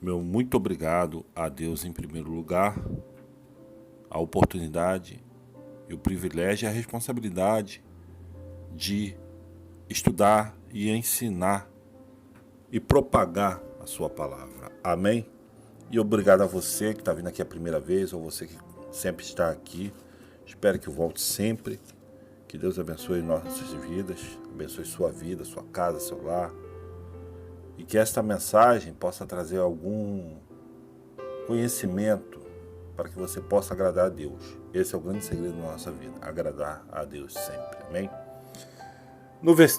Meu muito obrigado a Deus em primeiro lugar, a oportunidade e o privilégio e a responsabilidade de estudar e ensinar e propagar a sua palavra. Amém? E obrigado a você que está vindo aqui a primeira vez ou você que sempre está aqui. Espero que volte sempre. Que Deus abençoe nossas vidas, abençoe sua vida, sua casa, seu lar. E que esta mensagem possa trazer algum conhecimento para que você possa agradar a Deus. Esse é o grande segredo da nossa vida, agradar a Deus sempre. Amém?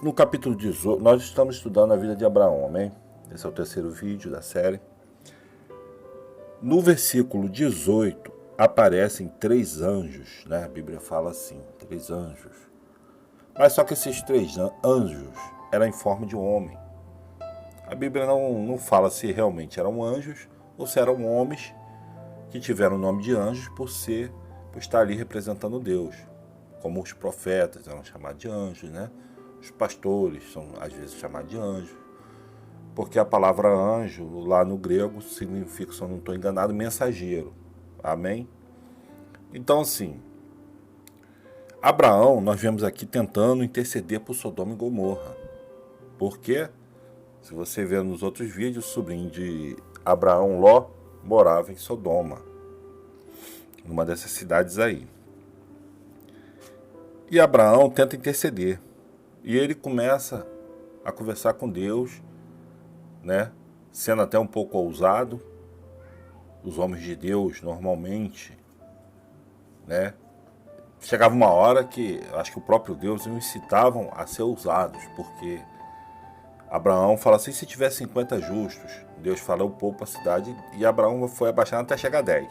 No capítulo 18, nós estamos estudando a vida de Abraão, amém? Esse é o terceiro vídeo da série. No versículo 18, aparecem 3 anjos, né? A Bíblia fala assim, 3 anjos. Mas só que esses 3 anjos eram em forma de homem. A Bíblia não fala se realmente eram anjos ou se eram homens que tiveram o nome de anjos por estar ali representando Deus. Como os profetas eram chamados de anjos, né? Os pastores são às vezes chamados de anjos. Porque a palavra anjo, lá no grego, significa, se eu não estou enganado, mensageiro. Amém? Então, assim, Abraão, nós vemos aqui tentando interceder por Sodoma e Gomorra. Porque, se você ver nos outros vídeos, o sobrinho de Abraão, Ló, morava em Sodoma, numa dessas cidades aí. E Abraão tenta interceder. E ele começa a conversar com Deus, né? Sendo até um pouco ousado. Os homens de Deus, normalmente, né? Chegava uma hora que, acho que o próprio Deus os incitavam a ser ousados, porque Abraão fala assim, se tiver 50 justos, Deus fala, eu poupo a cidade, e Abraão foi abaixando até chegar a 10.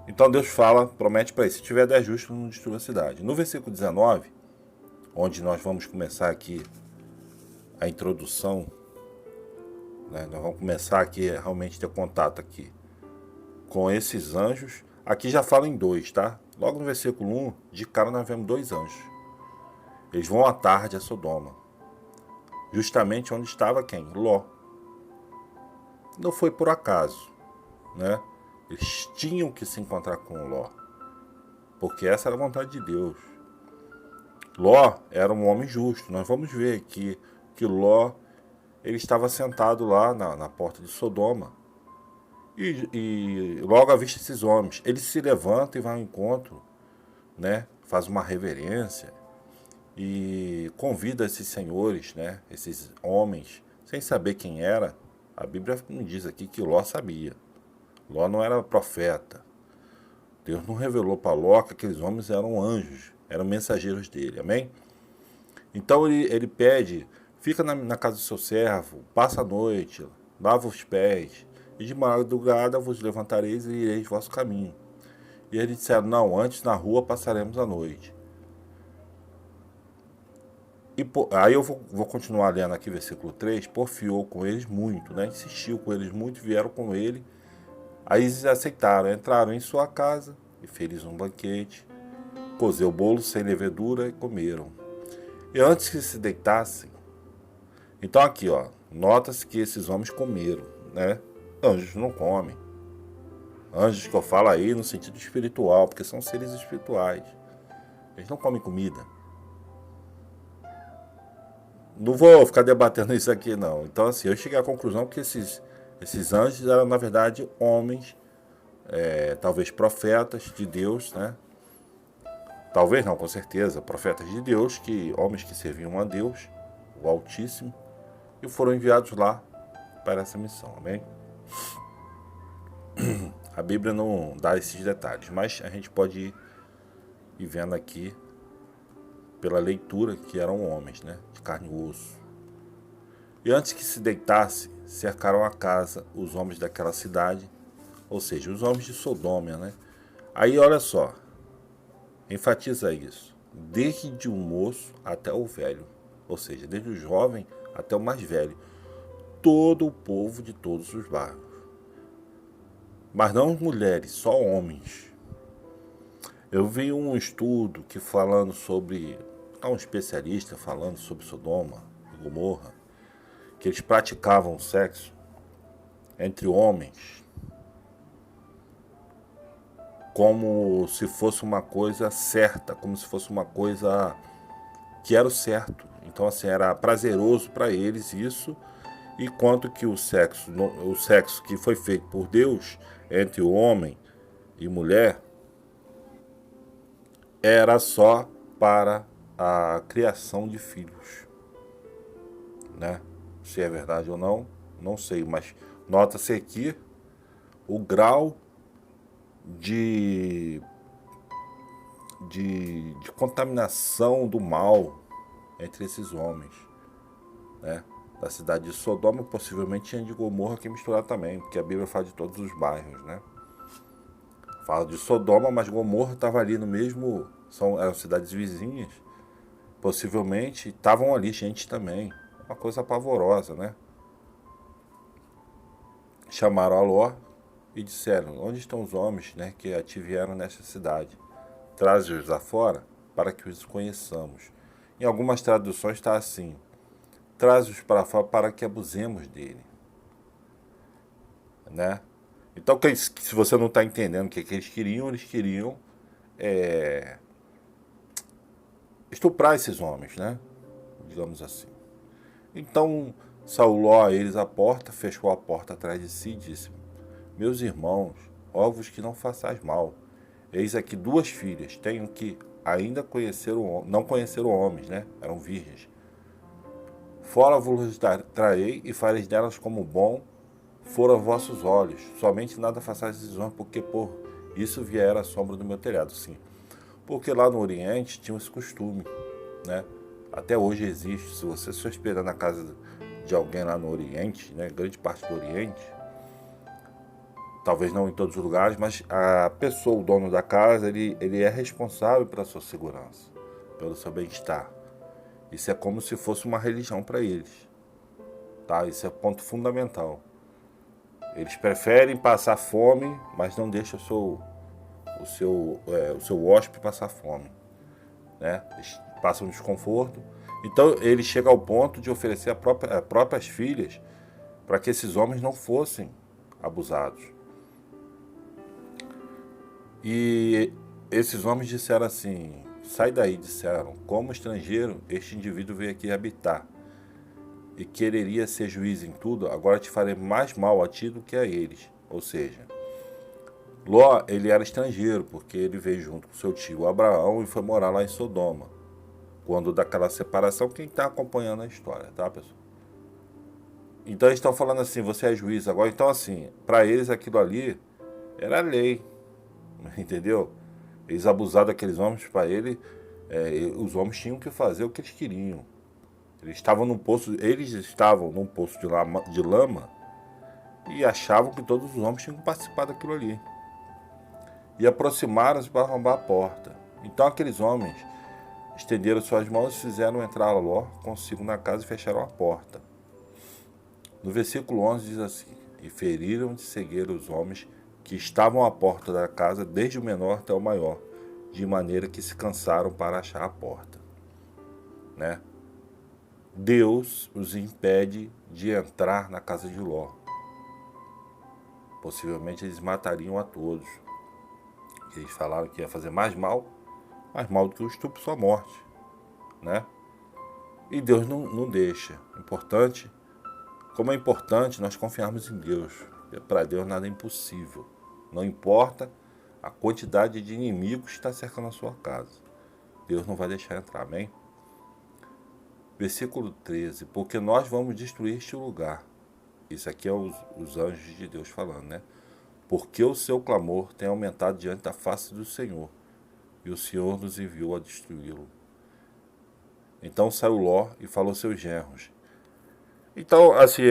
Então Deus fala, promete para ele, se tiver 10 justos, não destrua a cidade. No versículo 19, onde nós vamos começar aqui a introdução, né? Nós vamos começar aqui a realmente ter contato aqui com esses anjos. Aqui já fala em 2, tá? Logo no versículo 1, de cara nós vemos 2 anjos. Eles vão à tarde a Sodoma. Justamente onde estava quem? Ló. Não foi por acaso, né? Eles tinham que se encontrar com Ló, porque essa era a vontade de Deus. Ló era um homem justo. Nós vamos ver aqui que Ló ele estava sentado lá na porta de Sodoma. E logo avista esses homens. Ele se levanta e vai ao encontro, né? Faz uma reverência e convida esses senhores, né? Esses homens, sem saber quem era. A Bíblia não diz aqui que Ló sabia. Ló não era profeta. Deus não revelou para Ló que aqueles homens eram anjos, eram mensageiros dele, amém? Então ele pede, fica na casa do seu servo, passa a noite, lava os pés, e de madrugada vos levantareis e ireis vosso caminho. E eles disseram, não, antes na rua passaremos a noite. Aí eu vou continuar lendo aqui versículo 3, porfiou com eles muito, né? Insistiu com eles muito, vieram com ele. Aí eles aceitaram, entraram em sua casa e fez um banquete, cozeu bolo sem levedura e comeram. E antes que se deitassem, então aqui ó, nota-se que esses homens comeram, né? Anjos não comem. Anjos que eu falo aí no sentido espiritual, porque são seres espirituais. Eles não comem comida. Não vou ficar debatendo isso aqui não. Então assim, eu cheguei à conclusão que esses anjos eram na verdade homens, talvez profetas de Deus, né? Talvez não, com certeza, profetas de Deus, homens que serviam a Deus, o Altíssimo, e foram enviados lá para essa missão, amém? A Bíblia não dá esses detalhes, mas a gente pode ir vendo aqui pela leitura que eram homens, né, de carne e osso. E antes que se deitasse, cercaram a casa os homens daquela cidade, ou seja, os homens de Sodoma, né? Aí olha só, enfatiza isso, desde o moço até o velho, ou seja, desde o jovem até o mais velho, todo o povo de todos os bairros. Mas não mulheres, só homens. Eu vi um estudo que falando sobre, um especialista falando sobre Sodoma e Gomorra, que eles praticavam sexo entre homens, como se fosse uma coisa certa, como se fosse uma coisa que era o certo. Então, assim, era prazeroso para eles isso, enquanto que o sexo que foi feito por Deus entre o homem e mulher era só para a criação de filhos, né? Se é verdade ou não, não sei, mas nota-se aqui o grau de, de contaminação do mal entre esses homens, né? Da cidade de Sodoma, possivelmente tinha de Gomorra que misturar também, porque a Bíblia fala de todos os bairros, né? Fala de Sodoma, mas Gomorra estava ali no mesmo, eram cidades vizinhas, possivelmente estavam ali gente também, uma coisa pavorosa, né? Chamaram a Ló e disseram: onde estão os homens, né, que te vieram nesta cidade? Traze-os afora para que os conheçamos. Em algumas traduções está assim: traz-os para fora para que abusemos dele, né? Então, se você não está entendendo o que eles queriam estuprar esses homens, né? Digamos assim. Então, saulou a eles a porta, fechou a porta atrás de si e disse: meus irmãos, ó-vos que não façais mal. Eis aqui duas filhas, tenho que ainda não conheceram homens, né? Eram virgens. Fora vos traei e fareis delas como bom foram vossos olhos. Somente nada façais esses homens, porque por isso viera a sombra do meu telhado. Sim, porque lá no Oriente tinha esse costume, né? Até hoje existe. Se você se hospedar na casa de alguém lá no Oriente, né? Grande parte do Oriente, talvez não em todos os lugares, mas a pessoa, o dono da casa, ele é responsável pela sua segurança, pelo seu bem-estar. Isso é como se fosse uma religião para eles, tá? Isso é ponto fundamental. Eles preferem passar fome, mas não deixam o seu hóspede passar fome, né? Eles passam desconforto. Então ele chega ao ponto de oferecer as próprias filhas para que esses homens não fossem abusados. E esses homens disseram assim: sai daí, disseram, como estrangeiro este indivíduo veio aqui habitar e quereria ser juiz em tudo, agora te farei mais mal a ti do que a eles. Ou seja, Ló, ele era estrangeiro, porque ele veio junto com seu tio Abraão e foi morar lá em Sodoma. Quando daquela separação, quem está acompanhando a história, tá, pessoal? Então eles estão falando assim: você é juiz agora. Então, assim, para eles aquilo ali era lei, entendeu? Eles abusaram daqueles homens, para ele, os homens tinham que fazer o que eles queriam. Eles estavam num poço de lama e achavam que todos os homens tinham que participar daquilo ali. E aproximaram-se para arrombar a porta. Então aqueles homens estenderam suas mãos e fizeram entrar Ló consigo na casa e fecharam a porta. No versículo 11 diz assim: e feriram de cegueira os homens que estavam à porta da casa, desde o menor até o maior, de maneira que se cansaram para achar a porta, né? Deus os impede de entrar na casa de Ló. Possivelmente eles matariam a todos. Eles falaram que ia fazer mais mal do que o estupro, só morte, né? E Deus não deixa. Importante, como é importante nós confiarmos em Deus. Para Deus nada é impossível. Não importa a quantidade de inimigos que está cercando a sua casa. Deus não vai deixar entrar, amém? Versículo 13, porque nós vamos destruir este lugar. Isso aqui é os anjos de Deus falando, né? Porque o seu clamor tem aumentado diante da face do Senhor, e o Senhor nos enviou a destruí-lo. Então saiu Ló e falou aos seus genros. Então, assim,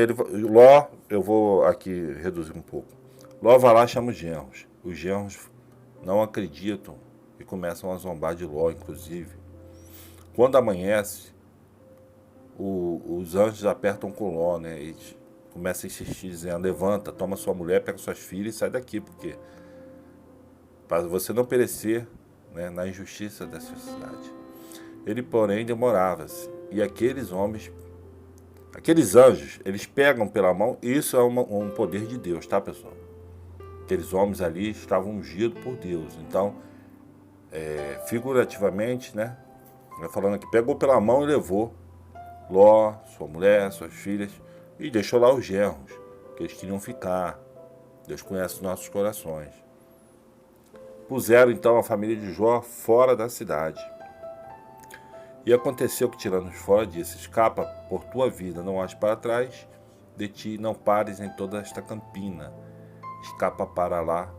Ló, eu vou aqui reduzir um pouco. Ló vai lá e chama os genros. Os genros não acreditam e começam a zombar de Ló, inclusive. Quando amanhece, os anjos apertam com Ló, né? E começam a insistir, dizendo: levanta, toma sua mulher, pega suas filhas e sai daqui, porque para você não perecer, né, na injustiça dessa cidade. Ele, porém, demorava-se, e aqueles homens Aqueles anjos, eles pegam pela mão, e isso é um poder de Deus, tá, pessoal? Aqueles homens ali estavam ungidos por Deus. Então, figurativamente, né? Falando aqui, pegou pela mão e levou Ló, sua mulher, suas filhas, e deixou lá os genros, que eles queriam ficar. Deus conhece os nossos corações. Puseram então a família de Jó fora da cidade. E aconteceu que, tirando-os fora, disse: escapa por tua vida, não olhes para trás de ti, não pares em toda esta campina. Escapa para lá,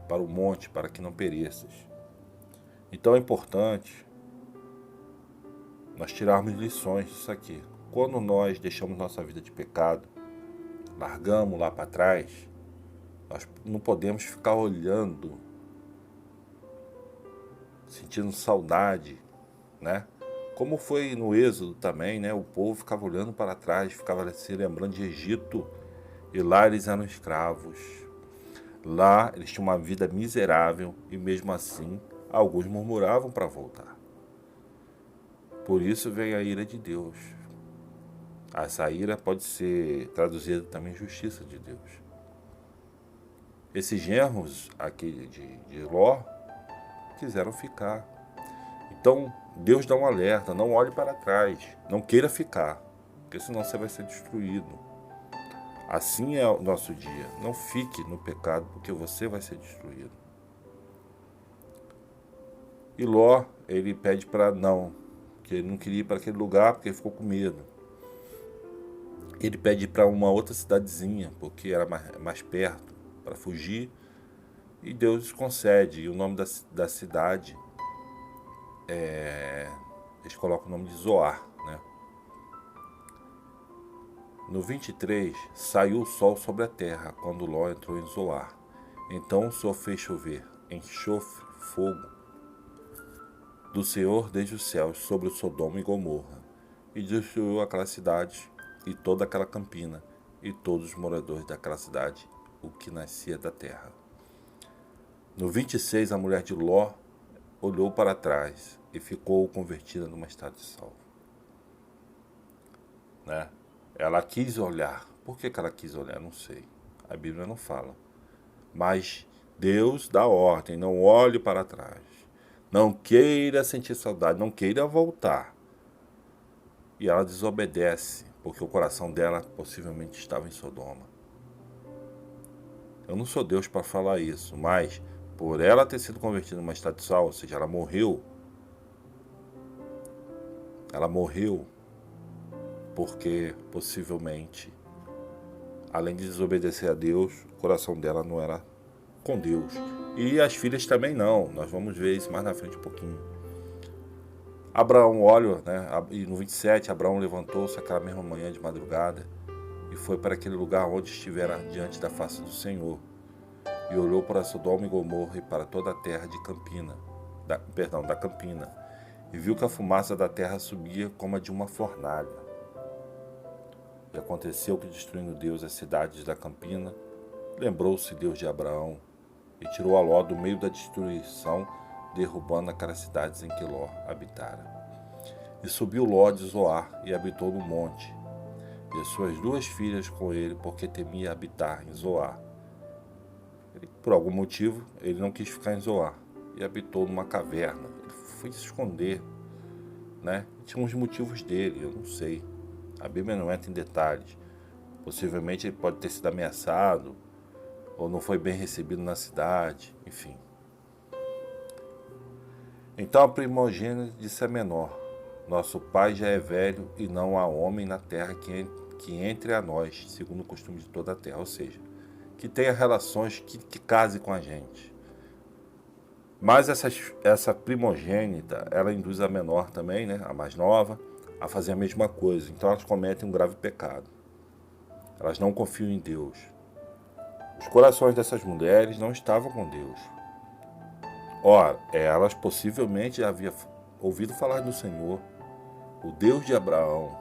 para o monte, para que não pereças. Então é importante nós tirarmos lições disso aqui. Quando nós deixamos nossa vida de pecado, largamos lá para trás, nós não podemos ficar olhando, sentindo saudade, né? Como foi no Êxodo também, né? O povo ficava olhando para trás, ficava se lembrando de Egito, e lá eles eram escravos. Lá eles tinham uma vida miserável e mesmo assim alguns murmuravam para voltar. Por isso vem a ira de Deus. Essa ira pode ser traduzida também justiça de Deus. Esses genros aqui de Ló quiseram ficar. Então Deus dá um alerta: não olhe para trás, não queira ficar, porque senão você vai ser destruído. Assim é o nosso dia. Não fique no pecado, porque você vai ser destruído. E Ló, ele pede para não, que ele não queria ir para aquele lugar porque ele ficou com medo. Ele pede para uma outra cidadezinha, porque era mais perto, para fugir. E Deus concede. E o nome da cidade, eles colocam o nome de Zoar, né? No 23, saiu o sol sobre a terra, quando Ló entrou em Zoar. Então o Senhor fez chover enxofre, fogo, do Senhor desde os céus sobre o Sodoma e Gomorra, e destruiu aquela cidade e toda aquela campina, e todos os moradores daquela cidade, o que nascia da terra. No 26, a mulher de Ló olhou para trás e ficou convertida numa estátua de sal. Né? Ela quis olhar. Por que ela quis olhar? Não sei. A Bíblia não fala. Mas Deus dá ordem: não olhe para trás. Não queira sentir saudade, não queira voltar. E ela desobedece, porque o coração dela possivelmente estava em Sodoma. Eu não sou Deus para falar isso, mas por ela ter sido convertida numa estátua de sal, ou seja, ela morreu porque possivelmente, além de desobedecer a Deus, o coração dela não era com Deus. E as filhas também não. Nós vamos ver isso mais na frente um pouquinho. Abraão olha, né? E no 27, Abraão levantou-se aquela mesma manhã de madrugada e foi para aquele lugar onde estivera diante da face do Senhor. E olhou para Sodoma e Gomorra e para toda a terra de Campina, da Campina, e viu que a fumaça da terra subia como a de uma fornalha. E aconteceu que, destruindo Deus as cidades da Campina, lembrou-se Deus de Abraão e tirou a Ló do meio da destruição, derrubando aquelas cidades em que Ló habitara. E subiu Ló de Zoar e habitou no monte, e as suas duas filhas com ele, porque temia habitar em Zoar. Por algum motivo, ele não quis ficar em Zoar e habitou numa caverna. Ele foi se esconder, né? Tinha uns motivos dele, eu não sei. A Bíblia não entra em detalhes. Possivelmente ele pode ter sido ameaçado, ou não foi bem recebido na cidade, enfim. Então a primogênita disse a menor: nosso pai já é velho e não há homem na terra que entre a nós, segundo o costume de toda a terra. Ou seja, que tenha relações, que case com a gente. Mas essa primogênita, ela induz a menor também, né, a mais nova, a fazer a mesma coisa. Então elas cometem um grave pecado. Elas não confiam em Deus. Os corações dessas mulheres não estavam com Deus. Ora, elas possivelmente haviam ouvido falar do Senhor, o Deus de Abraão,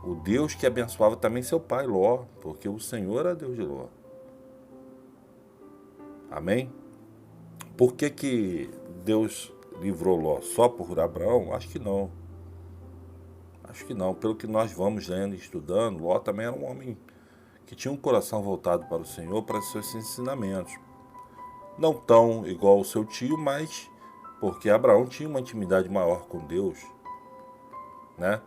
o Deus que abençoava também seu pai Ló, porque o Senhor era Deus de Ló. Amém? Por que Deus livrou Ló? Só por Abraão? Acho que não. Acho que não. Pelo que nós vamos lendo e estudando, Ló também era um homem que tinha um coração voltado para o Senhor, para os seus ensinamentos. Não tão igual ao seu tio, mas porque Abraão tinha uma intimidade maior com Deus, né?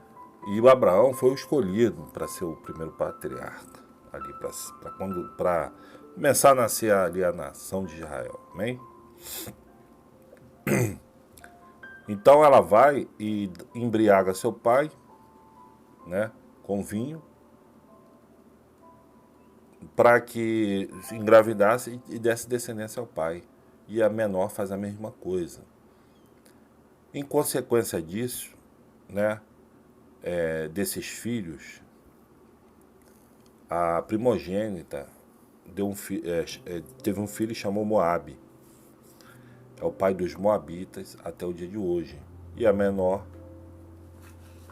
E o Abraão foi o escolhido para ser o primeiro patriarca ali, para começar a nascer ali a nação de Israel, amém? Então ela vai e embriaga seu pai, né, com vinho, para que engravidasse e desse descendência ao pai. E a menor faz a mesma coisa. Em consequência disso, né, desses filhos, a primogênita teve um filho e chamou Moabe. É o pai dos Moabitas até o dia de hoje. E a menor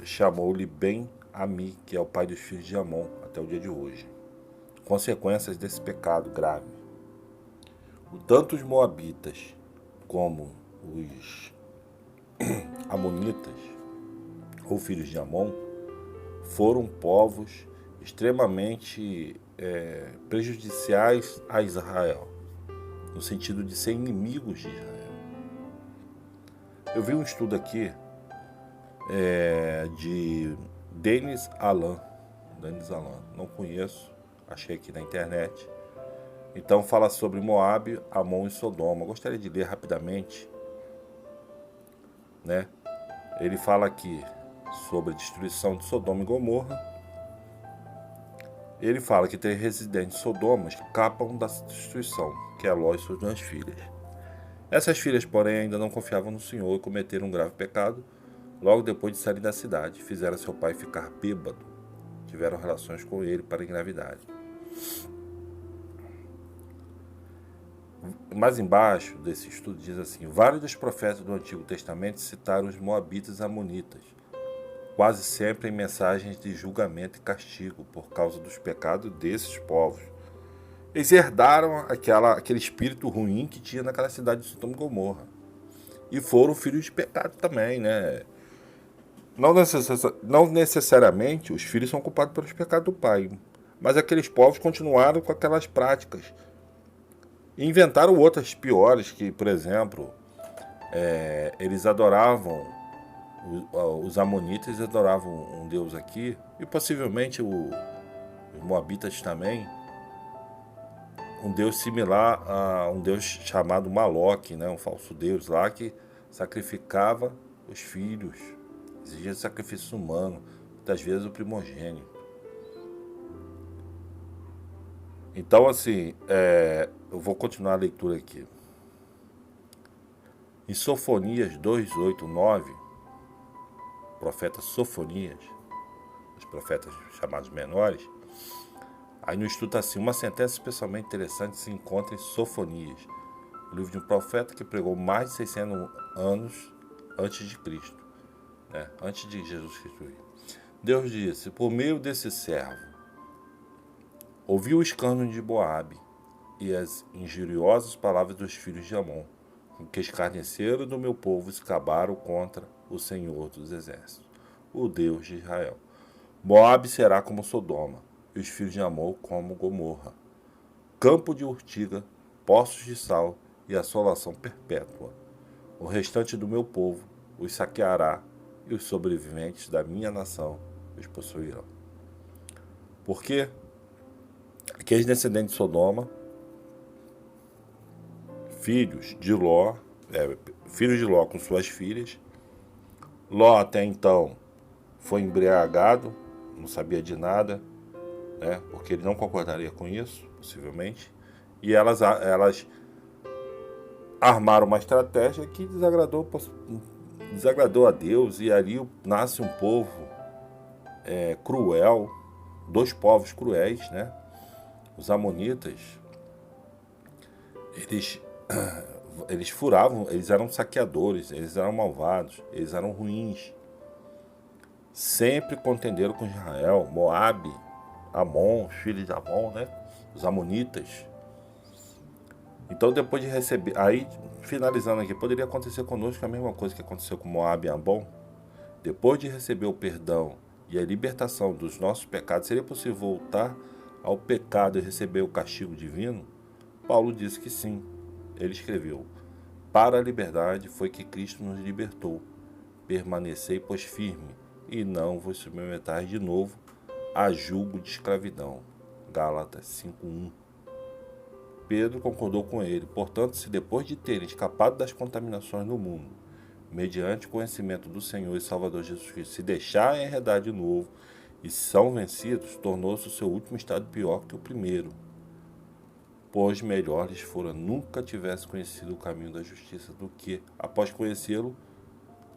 chamou-lhe Ben-Ami, que é o pai dos filhos de Amon até o dia de hoje. Consequências desse pecado grave. Tanto os Moabitas como os Amonitas, ou filhos de Amon, foram povos extremamente prejudiciais a Israel, no sentido de ser inimigos de Israel. Eu vi um estudo aqui de Denis Alan, não conheço, achei aqui na internet. Então fala sobre Moabe, Amon e Sodoma. Eu gostaria de ler rapidamente, né? Ele fala aqui sobre a destruição de Sodoma e Gomorra. Ele fala que tem residentes de Sodoma que escapam da destruição, que é Ló e suas 2 filhas. Essas filhas, porém, ainda não confiavam no Senhor e cometeram um grave pecado logo depois de saírem da cidade. Fizeram seu pai ficar bêbado. Tiveram relações com ele para engravidar. Mais embaixo desse estudo diz assim: vários dos profetas do Antigo Testamento citaram os Moabitas e Amonitas, quase sempre em mensagens de julgamento e castigo por causa dos pecados desses povos. Eles herdaram aquele espírito ruim que tinha naquela cidade de Sodoma e Gomorra. E foram filhos de pecado também, né? Não necessariamente os filhos são culpados pelos pecados do pai, mas aqueles povos continuaram com aquelas práticas. E inventaram outras piores, que, por exemplo, eles adoravam, os amonitas adoravam um deus aqui, e possivelmente os moabitas também, um deus similar a um deus chamado Maloque, né, um falso deus lá que sacrificava os filhos, exigia sacrifício humano, muitas vezes o primogênito. Então, assim, eu vou continuar a leitura aqui. Em Sofonias 2, 8, 9, profeta Sofonias, os profetas chamados menores, aí no estudo assim, uma sentença especialmente interessante se encontra em Sofonias, o livro de um profeta que pregou mais de 600 anos antes de Cristo, né? Antes de Jesus Cristo. Deus disse, por meio desse servo, ouvi o escândalo de Moabe e as injuriosas palavras dos filhos de Amon, com que escarneceram do meu povo e se acabaram contra o Senhor dos Exércitos, o Deus de Israel. Moabe será como Sodoma, e os filhos de Amon como Gomorra, campo de urtiga, poços de sal e assolação perpétua. O restante do meu povo os saqueará, e os sobreviventes da minha nação os possuirão. Porque aqueles descendentes de Sodoma, filhos de Ló com suas filhas. Ló até então foi embriagado, não sabia de nada, né, porque ele não concordaria com isso, possivelmente. E elas armaram uma estratégia que desagradou a Deus, e ali nasce um povo cruel, 2 povos cruéis, né? Os amonitas, eles furavam, eles eram saqueadores, eles eram malvados, eles eram ruins. Sempre contenderam com Israel, Moabe, Amon, os filhos de Amon, né? Os amonitas. Então, depois de receber, aí finalizando aqui, poderia acontecer conosco a mesma coisa que aconteceu com Moabe e Amon, Depois de receber o perdão e a libertação dos nossos pecados, seria possível voltar ao pecado e receber o castigo divino? Paulo disse que sim. Ele escreveu: para a liberdade foi que Cristo nos libertou. Permanecei, pois, firme, e não vos submetais de novo a julgo de escravidão. Gálatas 5:1. Pedro concordou com ele. Portanto, se depois de terem escapado das contaminações no mundo, mediante o conhecimento do Senhor e Salvador Jesus Cristo, se deixarem enredar de novo e são vencidos, tornou-se o seu último estado pior que o primeiro. Pois melhor lhes fora nunca tivesse conhecido o caminho da justiça do que, após conhecê-lo,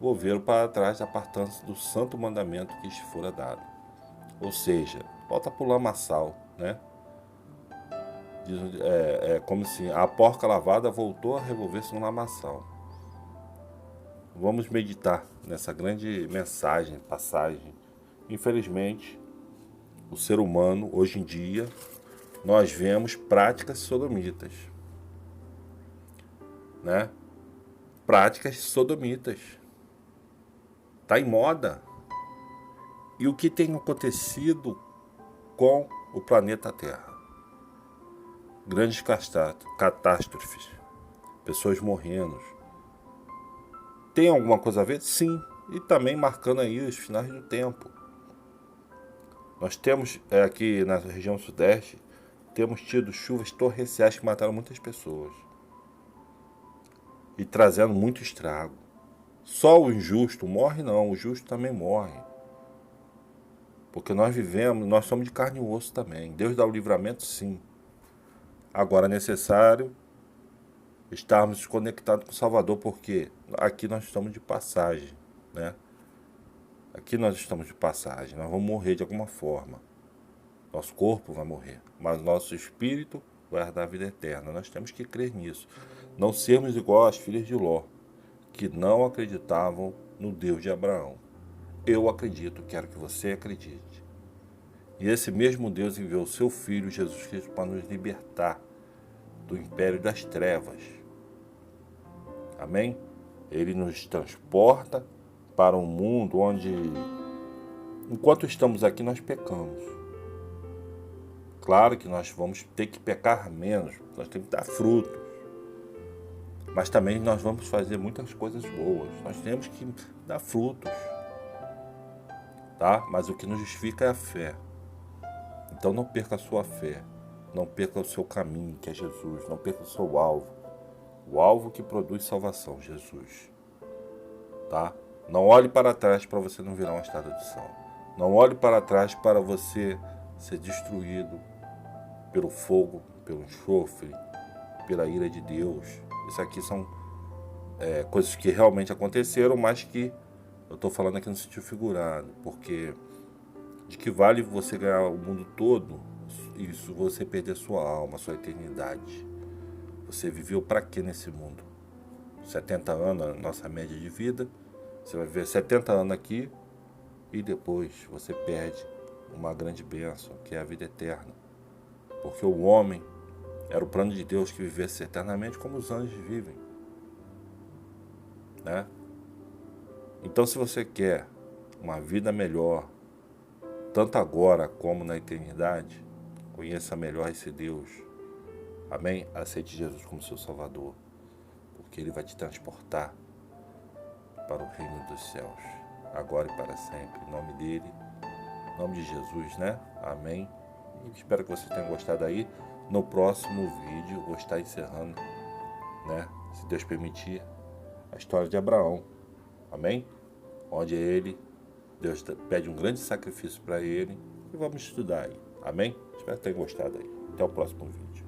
volveram para trás, apartando-se do santo mandamento que lhes fora dado. Ou seja, volta para o lamaçal, né? Como se a porca lavada voltou a revolver-se no lamaçal. Vamos meditar nessa grande mensagem, passagem. Infelizmente, o ser humano, hoje em dia, nós vemos práticas sodomitas, né? Práticas sodomitas. Está em moda. E o que tem acontecido com o planeta Terra? Grandes catástrofes, pessoas morrendo. Tem alguma coisa a ver? Sim. E também marcando aí os finais do tempo. Nós temos aqui na região sudeste, temos tido chuvas torrenciais que mataram muitas pessoas. E trazendo muito estrago. Só o injusto morre não, o justo também morre. Porque nós vivemos, nós somos de carne e osso também. Deus dá o livramento, sim. Agora é necessário estarmos conectados com o Salvador, porque aqui nós estamos de passagem, né? Aqui nós estamos de passagem, nós vamos morrer de alguma forma. Nosso corpo vai morrer, mas nosso espírito vai herdar a vida eterna. Nós temos que crer nisso. Não sermos igual às filhas de Ló, que não acreditavam no Deus de Abraão. Eu acredito, quero que você acredite. E esse mesmo Deus enviou o seu Filho, Jesus Cristo, para nos libertar do império das trevas. Amém? Ele nos transporta para um mundo onde, enquanto estamos aqui, nós pecamos. Claro que nós vamos ter que pecar menos, nós temos que dar frutos. Mas também nós vamos fazer muitas coisas boas. Nós temos que dar frutos. Tá? Mas o que nos justifica é a fé. Então não perca a sua fé. Não perca o seu caminho, que é Jesus. Não perca o seu alvo. O alvo que produz salvação, Jesus. Tá? Não olhe para trás para você não virar uma estátua de sal. Não olhe para trás para você ser destruído pelo fogo, pelo enxofre, pela ira de Deus. Isso aqui são coisas que realmente aconteceram, mas que eu estou falando aqui no sentido figurado. Porque de que vale você ganhar o mundo todo, isso você perder sua alma, sua eternidade. Você viveu para quê nesse mundo? 70 anos, a nossa média de vida. Você vai viver 70 anos aqui e depois você perde uma grande bênção, que é a vida eterna. Porque o homem era o plano de Deus que vivesse eternamente como os anjos vivem. Né? Então, se você quer uma vida melhor, tanto agora como na eternidade, conheça melhor esse Deus. Amém? Aceite Jesus como seu Salvador, porque Ele vai te transportar para o reino dos céus, agora e para sempre. Em nome dEle, em nome de Jesus, né? Amém? E espero que vocês tenham gostado aí. No próximo vídeo eu vou estar encerrando, né? Se Deus permitir, a história de Abraão. Amém? Onde Deus pede um grande sacrifício para ele e vamos estudar aí. Amém? Espero que tenham gostado aí. Até o próximo vídeo.